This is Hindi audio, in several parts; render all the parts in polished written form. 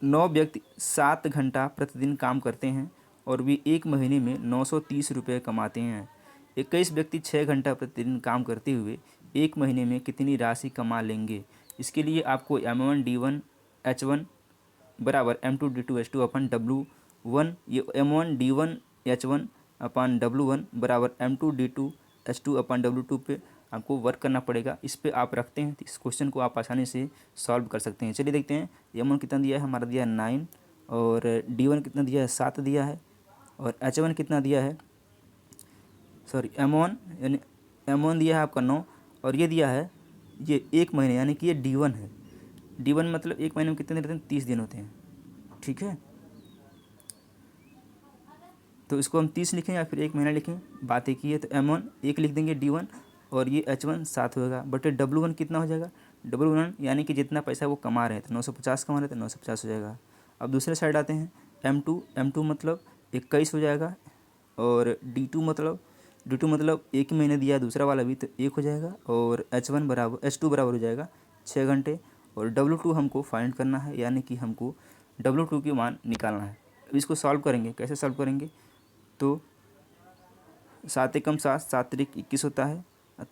9 व्यक्ति 7 घंटा प्रतिदिन काम करते हैं और वे एक महीने में 930 रुपये कमाते हैं। 21 व्यक्ति 6 घंटा प्रतिदिन काम करते हुए एक महीने में कितनी राशि कमा लेंगे। इसके लिए आपको M1D1H1 बराबर M2D2H2 अपन W1, ये M1D1H1 अपन W1 बराबर M2D2H2 अपन W2 पे आपको वर्क करना पड़ेगा। इस पे आप रखते हैं तो इस क्वेश्चन को आप आसानी से सॉल्व कर सकते हैं। चलिए देखते हैं M1 कितना दिया है, हमारा दिया है 9 और D1 कितना दिया है 7 दिया है और H1 कितना दिया है, सॉरी M1 यानी M1 दिया है आपका 9 और ये दिया है ये एक महीने यानी कि ये D1 है। D1 मतलब एक महीने में कितने दिन रहते हैं, 30 दिन होते हैं। ठीक है, तो इसको हम 30 लिखें या फिर एक महीना लिखें, बात एक ही है। तो M1 एक लिख देंगे D1 और ये H1 7 होगा बटे W1 कितना हो जाएगा, W1 यानी कि जितना पैसा वो कमा रहे थे 950 कमा रहे थे 950 हो जाएगा। अब दूसरे साइड आते हैं M2 मतलब 21 हो जाएगा और D2 मतलब एक ही महीने दिया है दूसरा वाला भी तो 1 हो जाएगा और H2 बराबर हो जाएगा 6 घंटे और W2 हमको फाइंड करना है यानी कि हमको W2 की मान निकालना है। अब इसको सॉल्व करेंगे, कैसे सॉल्व करेंगे, तो 7 एकम 7, 7 तिरिक 21 होता है,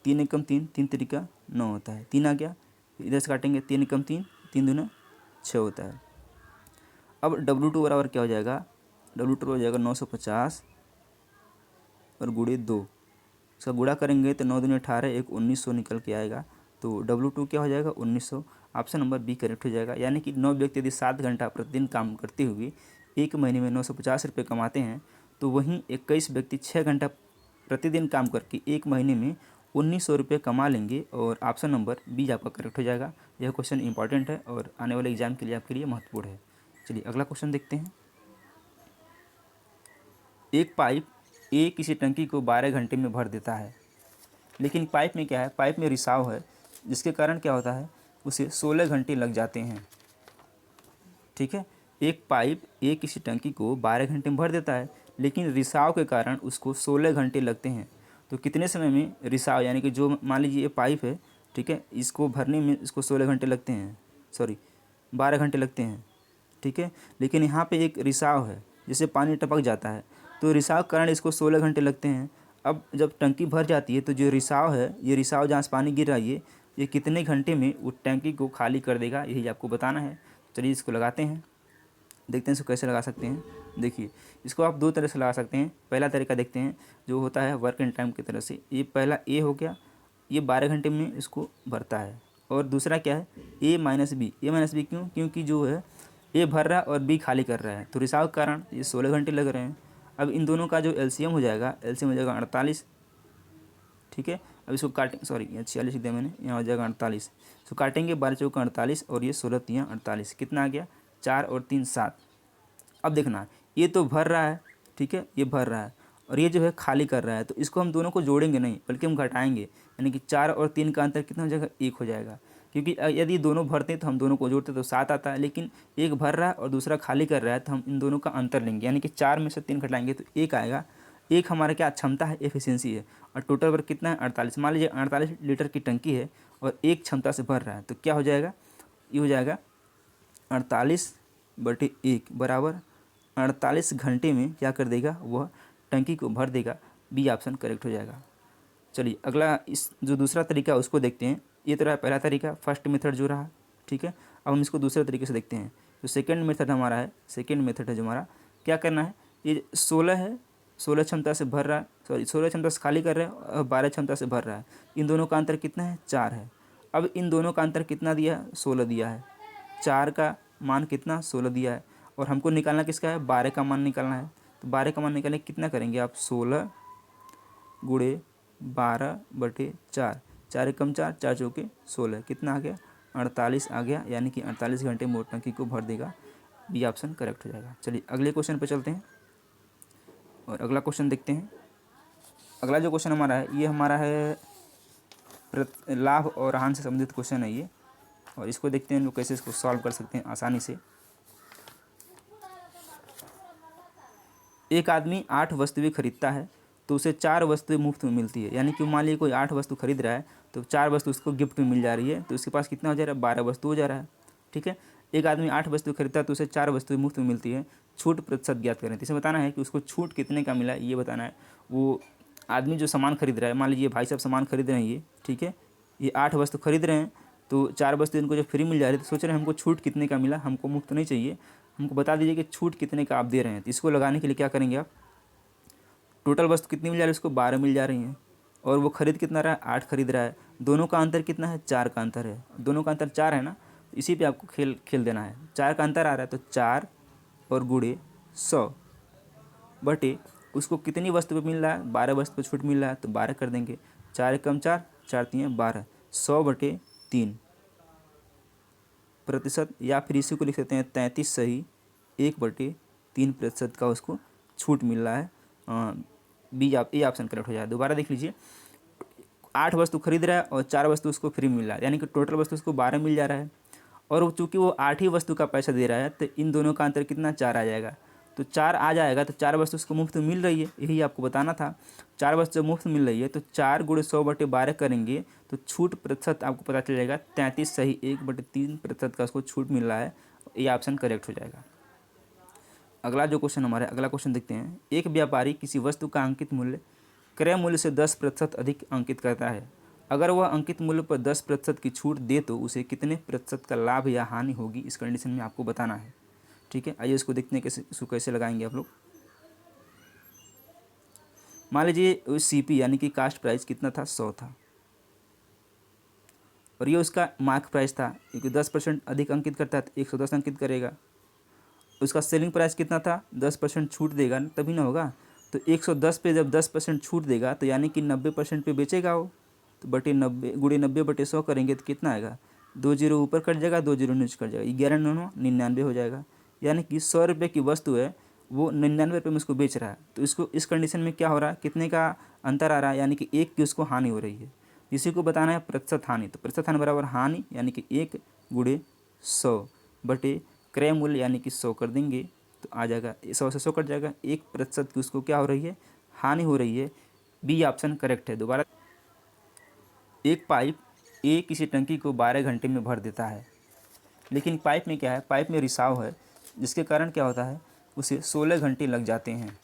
3 एकम 3, 3 तिरिका 9 होता है, 3 आ गया, इधर से काटेंगे 3 एकम 3, 3 दूना 6 होता है। अब W2 बराबर क्या हो जाएगा, W2 हो जाएगा 950 और गुणे 2, इसका गुणा करेंगे तो 9 दूनी 18, एक 1900 निकल के आएगा। तो W2 क्या हो जाएगा 1900, ऑप्शन नंबर बी करेक्ट हो जाएगा। यानी कि 9 व्यक्ति यदि 7 घंटा प्रतिदिन काम करते हुए एक महीने में 950 रुपये कमाते हैं तो वहीं 21 व्यक्ति 6 घंटा प्रतिदिन काम करके एक महीने में 1900 रुपये कमा लेंगे और ऑप्शन नंबर बी आपका करेक्ट हो जाएगा। यह क्वेश्चन इंपॉर्टेंट है और आने वाले एग्जाम के लिए आपके लिए महत्वपूर्ण है। चलिए अगला क्वेश्चन देखते हैं। एक पाइप ए किसी टंकी को 12 घंटे में भर देता है, लेकिन पाइप में क्या है, पाइप में रिसाव है जिसके कारण क्या होता है उसे 16 घंटे लग जाते हैं। ठीक है, एक पाइप ए किसी टंकी को 12 घंटे में भर देता है लेकिन रिसाव के कारण उसको 16 घंटे लगते हैं। तो कितने समय में रिसाव यानी कि जो मान लीजिए ये पाइप है, ठीक है, इसको भरने में इसको 16 घंटे लगते हैं, सॉरी 12 घंटे लगते हैं। ठीक है, लेकिन यहाँ पे एक रिसाव है जिससे पानी टपक जाता है तो रिसाव के कारण इसको 16 घंटे लगते हैं। अब जब टंकी भर जाती है तो जो रिसाव है, ये रिसाव जहाँ से पानी गिर रहा है ये कितने घंटे में वो टंकी को खाली कर देगा, यही आपको बताना है। चलिए इसको लगाते हैं, देखते हैं इसको कैसे लगा सकते हैं। देखिए इसको आप दो तरह से लगा सकते हैं। पहला तरीका देखते हैं जो होता है वर्क एंड टाइम की तरह से, ये पहला ए हो गया, ये 12 घंटे में इसको भरता है और दूसरा क्या है ए माइनस बी क्यों, क्योंकि जो है ए भर रहा है और बी खाली कर रहा है तो रिसाव के कारण ये 16 घंटे लग रहे हैं। अब इन दोनों का जो एलसीएम हो जाएगा 48। ठीक है, अब इसको काटें, सॉरी ये 46 लिख दिया मैंने, यहाँ हो जाएगा 48। इसको काटेंगे 12 चौका 48 और ये 16 तियाँ 48, कितना आ गया 4 और 3 7। अब देखना ये तो भर रहा है, ठीक है, ये भर रहा है और ये जो है खाली कर रहा है तो इसको हम दोनों को जोड़ेंगे नहीं बल्कि हम घटाएंगे, यानी कि 4 और 3 का अंतर कितना हो जाएगा 1 हो जाएगा। क्योंकि यदि दोनों भरते हैं तो हम दोनों को जोड़ते तो 7 आता है, लेकिन एक भर रहा है और दूसरा खाली कर रहा है तो हम इन दोनों का अंतर लेंगे, यानी कि 4 में से 3 घटाएंगे तो 1 आएगा। एक हमारा क्या क्षमता है, एफिशिएंसी है, और टोटल वर्क कितना है 48। मान लीजिए 48 लीटर की टंकी है और एक क्षमता से भर रहा है तो क्या हो जाएगा, ये हो जाएगा 48/1 बराबर 48 घंटे में क्या कर देगा वह टंकी को भर देगा। बी ऑप्शन करेक्ट हो जाएगा। चलिए अगला इस जो दूसरा तरीका है उसको देखते हैं। ये तो रहा पहला तरीका, फर्स्ट मेथड जो रहा, ठीक है। अब हम इसको दूसरे तरीके से देखते हैं। जो सेकंड मेथड हमारा है, सेकंड मेथड है जो हमारा, क्या करना है, ये 16 है, 16 क्षमता से भर रहा है, सॉरी 16 क्षमता से खाली कर रहा है और 12 क्षमता से भर रहा है। इन दोनों का अंतर कितना है 4 है। अब इन दोनों का अंतर कितना दिया है 16 दिया है, 4 का मान कितना 16 दिया है और हमको निकालना किसका है 12 का मान निकालना है। तो 12 का मान निकालने कितना करेंगे आप 16 गुणे 12/4, 4 एकम 4, 4 चौके 16, कितना आ गया 48 आ गया, यानी कि 48 घंटे में टंकी को भर देगा। बी ऑप्शन करेक्ट हो जाएगा। चलिए अगले क्वेश्चन पर चलते हैं और अगला क्वेश्चन देखते हैं। अगला जो क्वेश्चन हमारा है ये हमारा है लाभ और हानि से संबंधित क्वेश्चन है ये, और इसको देखते हैं लोग कैसे इसको सॉल्व कर सकते हैं आसानी से। एक आदमी 8 वस्तुएं खरीदता है तो उसे 4 वस्तुएं मुफ्त में मिलती है, यानी कि मान लीजिए कोई 8 वस्तु खरीद रहा है तो 4 वस्तु उसको गिफ्ट में मिल जा रही है, तो उसके पास कितना हो जा रहा है 12 वस्तु हो जा रहा है। ठीक है, एक आदमी 8 वस्तु खरीदता है तो उसे 4 वस्तुएं मुफ्त में मिलती है, छूट प्रतिशत ज्ञात करें। तो इसे बताना है कि उसको छूट कितने का मिला है, ये बताना है। वो आदमी जो सामान खरीद रहा है, मान लीजिए भाई साहब सामान खरीद रहे हैं ये, ठीक है, ये 8 वस्तु खरीद रहे हैं, तो 4 वस्तु इनको जो फ्री मिल जा रही है, तो सोच रहे हैं हमको छूट कितने का मिला, हमको मुफ्त नहीं चाहिए, हमको बता दीजिए कि छूट कितने का आप दे रहे हैं। तो इसको लगाने के लिए क्या करेंगे आप, टोटल वस्तु कितनी मिल जा रही है, उसको 12 मिल जा रही हैं, और वो खरीद कितना रहा है, 8 खरीद रहा है, दोनों का अंतर कितना है, 4 का अंतर है, दोनों का अंतर 4 है ना, तो इसी पे आपको खेल खेल देना है। 4 का अंतर आ रहा है तो 4 और गुणे 100 बटे उसको कितनी वस्तु पे मिल रहा है, 12 वस्तु पे छूट मिल रहा है, तो 12 कर देंगे, 4 एकम 4, 4 तीन 12, 100 बटे 3 प्रतिशत, या फिर इसी को लिख सकते हैं 33 सही 1/3% का उसको छूट मिल रहा है। बी आप ए ऑप्शन करेक्ट हो जाए। दोबारा देख लीजिए, 8 वस्तु खरीद रहा है और 4 वस्तु उसको फ्री मिल रहा है, यानी कि टोटल वस्तु उसको 12 मिल जा रहा है, और चूँकि वो 8 ही वस्तु का पैसा दे रहा है, तो इन दोनों का अंतर कितना, 4 आ जाएगा। तो 4 आ जाएगा, तो 4 वस्तु उसको मुफ्त मिल रही है, यही आपको बताना था। 4 वस्तु मुफ्त मिल रही है तो 4 गुणे 100 बटे 12 करेंगे तो छूट प्रतिशत आपको पता चल जाएगा 33 सही 1/3% का उसको छूट मिल रहा है। ये ऑप्शन करेक्ट हो जाएगा। अगला जो क्वेश्चन हमारा, अगला क्वेश्चन देखते हैं। एक व्यापारी किसी वस्तु का अंकित मूल्य क्रय मूल्य से 10% अधिक अंकित करता है। अगर वह अंकित मूल्य पर 10% की छूट दे तो उसे कितने प्रतिशत का लाभ या हानि होगी, इस कंडीशन में आपको बताना है। ठीक है, आइए इसको देखते हैं कैसे, इसको कैसे लगाएंगे आप लोग। मान लीजिए सीपी यानी कि कास्ट प्राइस कितना था, 100 था, और ये उसका मार्क प्राइस था, क्योंकि 10% अधिक अंकित करता है तो 110 अंकित करेगा। उसका सेलिंग प्राइस कितना था, 10% छूट देगा तभी ना होगा, तो 110 पे जब 10% छूट देगा तो यानी कि 90% पे बेचेगा वो, तो बटे 90 गुणे 90 बटे 100 करेंगे तो कितना आएगा, 2 जीरो ऊपर कट जाएगा, 2 जीरो नीचे कट जाएगा, 11 9 99 हो जाएगा। यानी कि 100 रुपये की वस्तु है, वो 99 रुपये में उसको बेच रहा है, तो इसको इस कंडीशन में क्या हो रहा है, कितने का अंतर आ रहा है, यानी कि 1 की उसको हानि हो रही है। इसी को बताना है प्रतिशत हानि, तो प्रतिशत हानि बराबर हानि यानी कि 1 गुणे 100 बटे क्रय मूल्य यानी कि 100 कर देंगे तो आ जाएगा, 100 से 100 कट जाएगा, 1% की उसको क्या हो रही है, हानि हो रही है। बी ऑप्शन करेक्ट है। दोबारा, एक पाइप ए किसी टंकी को 12 घंटे में भर देता है, लेकिन पाइप में क्या है, पाइप में रिसाव है, जिसके कारण क्या होता है, उसे 16 घंटे लग जाते हैं।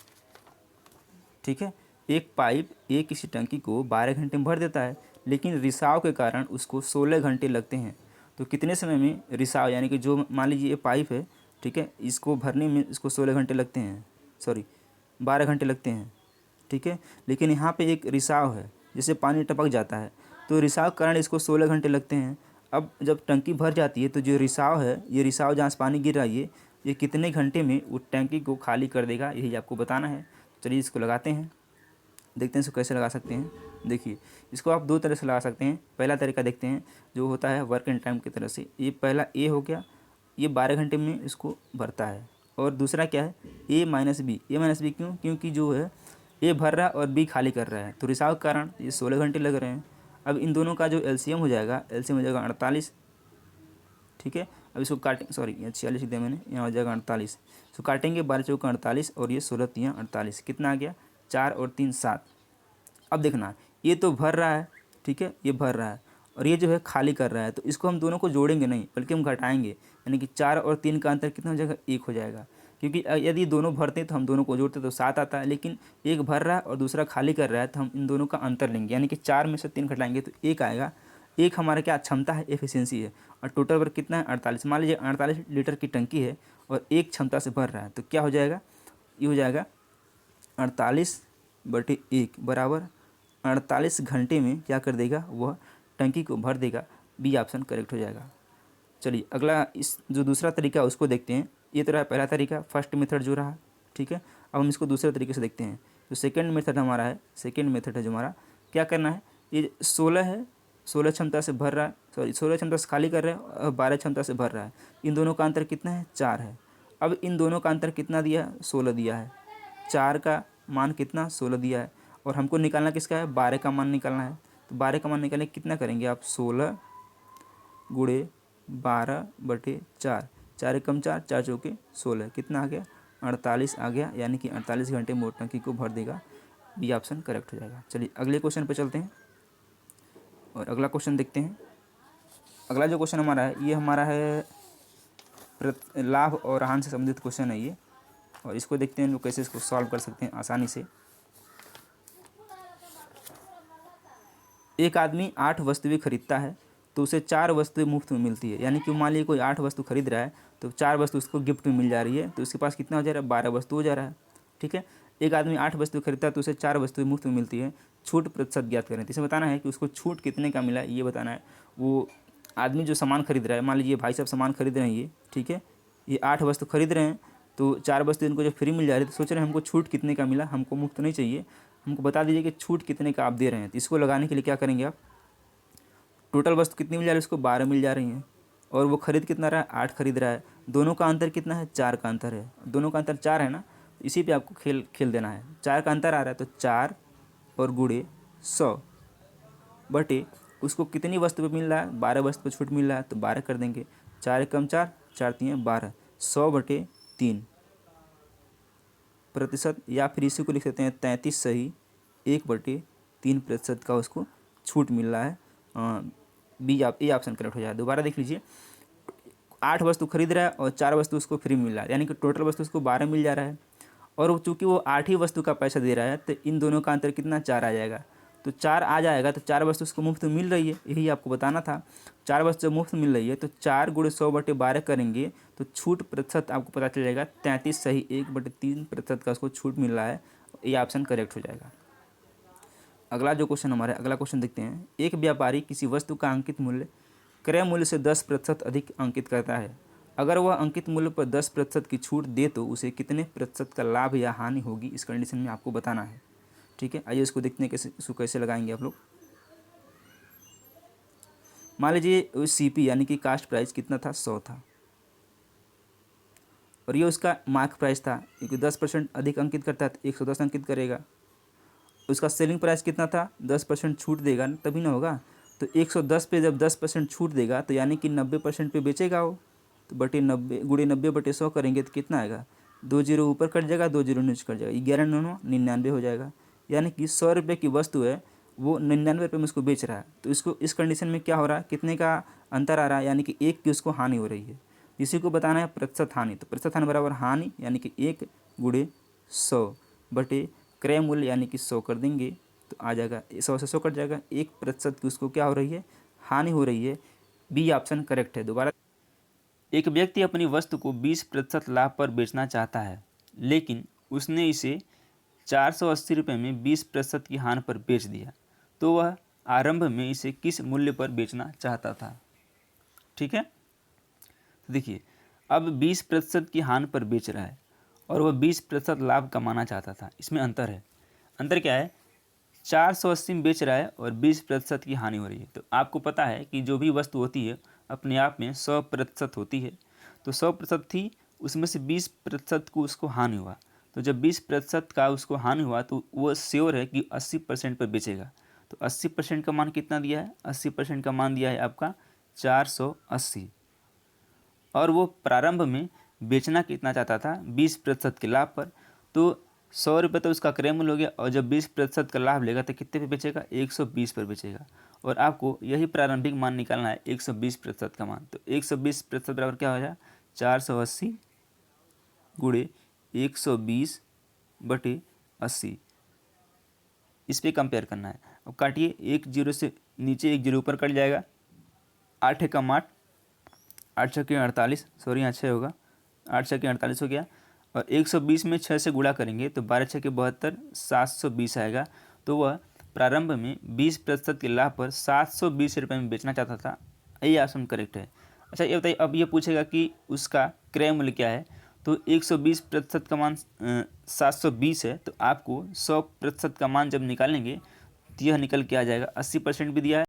ठीक है, एक पाइप ए किसी टंकी को 12 घंटे में भर देता है, लेकिन रिसाव के कारण उसको 16 घंटे लगते हैं। तो कितने समय में रिसाव, यानी कि जो मान लीजिए ये पाइप है, ठीक है, इसको भरने में इसको 16 घंटे लगते हैं, सॉरी 12 घंटे लगते हैं। ठीक है, लेकिन यहाँ पे एक रिसाव है, जैसे पानी टपक जाता है, तो रिसाव के कारण इसको 16 घंटे लगते हैं। अब जब टंकी भर जाती है तो जो रिसाव है, ये रिसाव जहाँ से पानी गिर रहा है, ये कितने घंटे में वो टंकी को खाली कर देगा, यही आपको बताना है। चलिए इसको लगाते हैं, देखते हैं इसको कैसे लगा सकते हैं। देखिए, इसको आप 2 तरह से लगा सकते हैं। पहला तरीका देखते हैं जो होता है वर्क एंड टाइम की तरह से। ये पहला ए हो गया, ये 12 घंटे में इसको भरता है, और दूसरा क्या है, ए माइनस बी। ए माइनस बी क्यों, क्योंकि जो है ए भर रहा है और बी खाली कर रहा है, तो रिसाव के कारण ये 16 घंटे लग रहे हैं। अब इन दोनों का जो एलसीएम हो जाएगा, एलसीएम हो जाएगा 48। ठीक है, अब इसको काटें, सॉरी यहाँ 46 लिख दिया मैंने, यहाँ हो जाएगा 48। इसको काटेंगे, 12 चौका 48 और ये 16 3 48, कितना आ गया, 4 और 3 7। अब देखना, ये तो भर रहा है, ठीक है, ये भर रहा है, और ये जो है खाली कर रहा है, तो इसको हम दोनों को जोड़ेंगे नहीं, बल्कि हम घटाएंगे, यानी कि 4 और 3 का अंतर कितना हो जाएगा, 1 हो जाएगा। क्योंकि यदि दोनों भरते हैं तो हम दोनों को जोड़ते तो 7 आता है, लेकिन एक भर रहा है और दूसरा खाली कर रहा है, तो हम इन दोनों का अंतर लेंगे, यानी कि 4 में से 3 घटाएंगे तो 1 आएगा। एक हमारा क्या क्षमता है, एफिशिएंसी है, और टोटल वर्क कितना है, 48। मान लीजिए 48 लीटर की टंकी है और एक क्षमता से भर रहा है, तो क्या हो जाएगा, ये हो जाएगा 48/1 बराबर 48 घंटे में क्या कर देगा, वह टंकी को भर देगा। बी ऑप्शन करेक्ट हो जाएगा। चलिए अगला, इस जो दूसरा तरीका है उसको देखते हैं। ये तो रहा पहला तरीका, फर्स्ट मेथड जो रहा, ठीक है। अब हम इसको दूसरे तरीके से देखते हैं। जो सेकंड मेथड हमारा है, सेकंड मेथड है जो हमारा, क्या करना है, ये 16 है, 16 क्षमता से भर रहा है, सॉरी 16 क्षमता से खाली कर रहा है और 12 क्षमता से भर रहा है। इन दोनों का अंतर कितना है, 4 है। अब इन दोनों का अंतर कितना दिया है, 16 दिया है। 4 का मान कितना, 16 दिया है, और हमको निकालना किसका है, 12 का मान निकालना है। तो 12 का मान निकालने कितना करेंगे आप, 16 गुणे 12/4, 4 एकम 4, 4 चौके 16, कितना आ गया, 48 आ गया, यानी कि 48 घंटे मोटर टंकी को भर देगा। बी ऑप्शन करेक्ट हो जाएगा। चलिए अगले क्वेश्चन पर चलते हैं और अगला क्वेश्चन देखते हैं। अगला जो क्वेश्चन हमारा है, ये हमारा है लाभ और हानि से संबंधित क्वेश्चन है ये, और इसको देखते हैं लोग कैसे इसको सॉल्व कर सकते हैं आसानी से। एक आदमी 8 वस्तुएं खरीदता है तो उसे 4 वस्तुएं मुफ्त में मिलती है। यानी कि मान लीजिए कोई 8 वस्तु खरीद रहा है तो 4 वस्तु उसको गिफ्ट में मिल जा रही है, तो उसके पास कितना हो जा रहा है, 12 वस्तु हो जा रहा है। ठीक है, एक आदमी 8 वस्तु खरीदता है तो उसे 4 वस्तुएं मुफ्त में मिलती है। छूट प्रतिशत ज्ञात करें। तो इसे बताना है कि उसको छूट कितने का मिला है, ये बताना है। वो आदमी जो सामान खरीद रहा है, मान लीजिए भाई साहब सामान खरीद रहे हैं ये, ठीक है, ये 8 वस्तु खरीद रहे हैं तो 4 वस्तु इनको जो फ्री मिल जा रही है, तो सोच रहे हैं हमको छूट कितने का मिला, हमको मुफ्त नहीं चाहिए, हमको बता दीजिए कि छूट कितने का आप दे रहे हैं। तो इसको लगाने के लिए क्या करेंगे आप, टोटल वस्तु कितनी मिल जा रही है, उसको 12 मिल जा रही हैं, और वो खरीद कितना रहा है, 8 खरीद रहा है। दोनों का अंतर कितना है, 4 का अंतर है। दोनों का अंतर 4 है ना, इसी पे आपको खेल देना है। 4 का अंतर आ रहा है तो 4 और गुणे 100 बटे उसको कितनी वस्तु पे मिल रहा है, 12 वस्तु पे छूट मिल रहा है तो 12 कर देंगे। 4 एकम 4, 4 तीन 12, 100 बटे 3 प्रतिशत, या फिर इसी को लिख सकते हैं 33 सही 1/3% का उसको छूट मिल रहा है। बी आप ए ऑप्शन करेक्ट हो जाए। दोबारा देख लीजिए, 8 वस्तु खरीद रहा है और 4 वस्तु उसको फ्री मिल रहा है, यानी कि टोटल वस्तु उसको 12 मिल जा रहा है, और चूँकि वो 8 ही वस्तु का पैसा दे रहा है तो इन दोनों का अंतर कितना, 4 आ जाएगा। तो 4 आ जाएगा तो 4 वस्तु उसको मुफ्त मिल रही है, यही आपको बताना था। 4 वस्तु मुफ्त मिल रही है तो 4 गुणे 100 बटे 12 करेंगे तो छूट प्रतिशत आपको पता चल जाएगा 33 सही 1/3% का उसको छूट मिल रहा है। ये ऑप्शन करेक्ट हो जाएगा। अगला जो क्वेश्चन हमारा, अगला क्वेश्चन देखते हैं। एक व्यापारी किसी वस्तु का अंकित मूल्य क्रय मूल्य से 10% अधिक अंकित करता है। अगर वह अंकित मूल्य पर 10% की छूट दे तो उसे कितने प्रतिशत का लाभ या हानि होगी, इस कंडीशन में आपको बताना है। ठीक है, आइए इसको देखते हैं कैसे, इसको कैसे लगाएंगे आप लोग। मान लीजिए सीपी यानी कि कास्ट प्राइस कितना था, 100 था, और ये उसका मार्क प्राइस था, क्योंकि 10% अधिक अंकित करता है तो 110 अंकित करेगा। उसका सेलिंग प्राइस कितना था, 10% छूट देगा तभी ना होगा, तो 110 पे जब 10% छूट देगा तो यानी कि 90% पे बेचेगा वो, तो बटे 90 गुणे 90/100 करेंगे तो कितना आएगा, 2 जीरो ऊपर कट जाएगा, 2 जीरो नीचे कट जाएगा, 1199 हो जाएगा। यानी कि 100 रुपये की वस्तु है, वो 99 रुपये में उसको बेच रहा है, तो इसको इस कंडीशन में क्या हो रहा है, कितने का अंतर आ रहा है, यानी कि 1 की उसको हानि हो रही है। इसी को बताना है प्रतिशत हानि, तो प्रतिशत हानि बराबर हानि यानी कि 1 गुणे 100 बटे क्रय मूल्य यानी कि 100 कर देंगे तो आ जाएगा, 100 से 100 कट जाएगा, 1% की उसको क्या हो रही है, हानि हो रही है। बी ऑप्शन करेक्ट है। दोबारा, एक व्यक्ति अपनी वस्तु को 20% लाभ पर बेचना चाहता है, लेकिन उसने इसे 480 रुपये में 20% की हानि पर बेच दिया, तो वह आरंभ में इसे किस मूल्य पर बेचना चाहता था। ठीक है, तो देखिए अब 20% की हानि पर बेच रहा है और वह 20% लाभ कमाना चाहता था। इसमें अंतर है। अंतर क्या है, 480 में बेच रहा है और 20% की हानि हो रही है। तो आपको पता है कि जो भी वस्तु होती है अपने आप में 100% होती है, तो 100% थी, उसमें से 20% को उसको हानि हुआ, तो जब 20% का उसको हानि हुआ तो वो श्योर है कि 80% पर बेचेगा। तो 80% का मान कितना दिया है, 80% का मान दिया है आपका 480, और वो प्रारंभ में बेचना कितना चाहता था, 20% के लाभ पर। तो 100 रुपये तो उसका क्रय मूल्य हो गया, और जब 20% का लाभ लेगा तो कितने पे बेचेगा, 120 पर बेचेगा, और आपको यही प्रारंभिक मान निकालना है, 120% का मान। तो 120% बराबर क्या हो जाए, 480 गुणे 120 बटे 80, इस पर कंपेयर करना है। अब काटिए, 1 जीरो से नीचे 1 जीरो ऊपर कट जाएगा, 8 एकम 8, 8 छक्के 48, सॉरी यहाँ 6 होगा, 8 छक्के 48 हो गया, और 120 में 6 से गुणा करेंगे तो 12 छक्के 72, 720 आएगा। तो वह प्रारंभ में 20% के लाभ पर 720 रुपये में बेचना चाहता था। ये ऑप्शन करेक्ट है। अच्छा ये बताइए, अब ये पूछेगा कि उसका क्रय मूल्य क्या है, तो 120% का मान 720 है, तो आपको 100% का मान जब निकालेंगे तो यह निकल के आ जाएगा, 80% भी दिया है